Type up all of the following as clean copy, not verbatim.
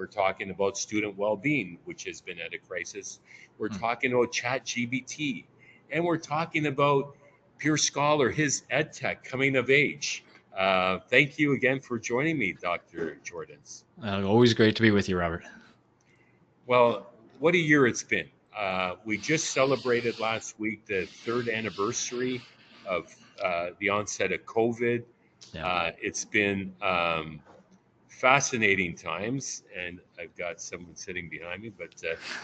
We're talking about student well-being, which has been at a crisis. We're Hmm. talking about ChatGPT, and we're talking about Pure Scholar, his EdTech coming of age. Thank you again for joining me, Dr. Jordans. Always great to be with you, Robert. Well, what a year it's been. We just celebrated last week the third anniversary of the onset of COVID. Yeah. It's been fascinating times, and I've got someone sitting behind me, but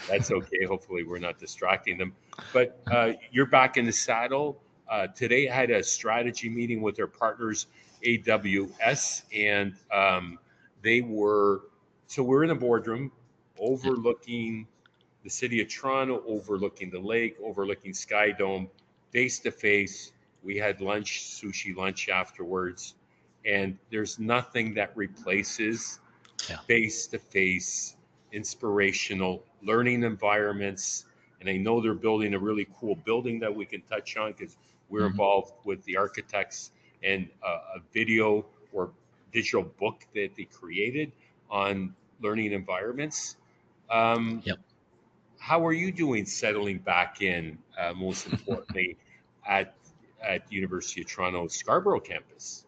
that's okay. Hopefully, we're not distracting them. But you're back in the saddle. Today, I had a strategy meeting with our partners, AWS, and they were so we're in a boardroom Yeah. overlooking the city of Toronto, overlooking the lake, overlooking Sky Dome, face to face. We had lunch, sushi lunch afterwards. And there's nothing that replaces Yeah. face to face inspirational learning environments. And I know they're building a really cool building that we can touch on because we're Hmm. involved with the architects and a video or digital book that they created on learning environments. Um, Yep. how are you doing settling back in, most importantly, at University of Toronto Scarborough campus?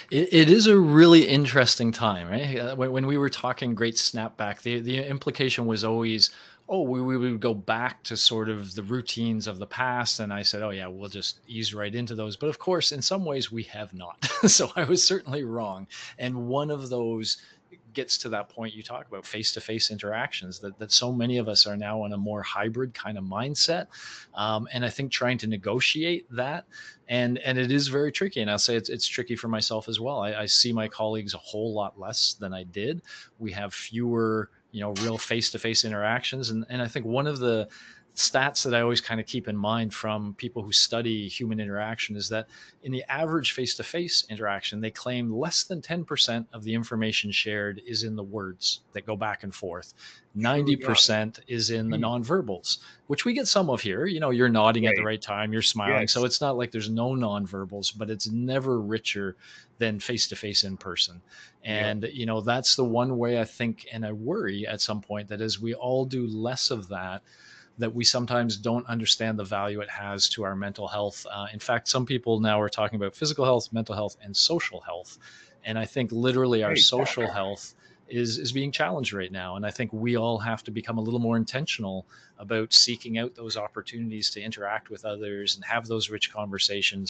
It is a really interesting time, right? When we were talking great snapback, the implication was always, oh, we would go back to sort of the routines of the past. And I said, oh, yeah, we'll just ease right into those. But of course, in some ways, we have not. So I was certainly wrong. And one of those gets to that point you talk about face-to-face interactions that so many of us are now in a more hybrid kind of mindset, and I think trying to negotiate that, and it is very tricky, and I'll say it's tricky for myself as well. I see my colleagues a whole lot less than I did. We have fewer, real face-to-face interactions, and I think one of the stats that I always kind of keep in mind from people who study human interaction is that in the average face-to-face interaction, they claim less than 10% of the information shared is in the words that go back and forth. Sure, yeah. 90% is in the Mhm. nonverbals, which we get some of here. You're nodding at the Right. right time, you're smiling. So Yes. it's not like there's no nonverbals, but it's never richer than face-to-face in person. Yeah. And, that's the one way I think, and I worry at some point that as we all do less of that, that we sometimes don't understand the value it has to our mental health. In fact, some people now are talking about physical health, mental health, and social health. And I think literally our Right. social health is being challenged right now. And I think we all have to become a little more intentional about seeking out those opportunities to interact with others and have those rich conversations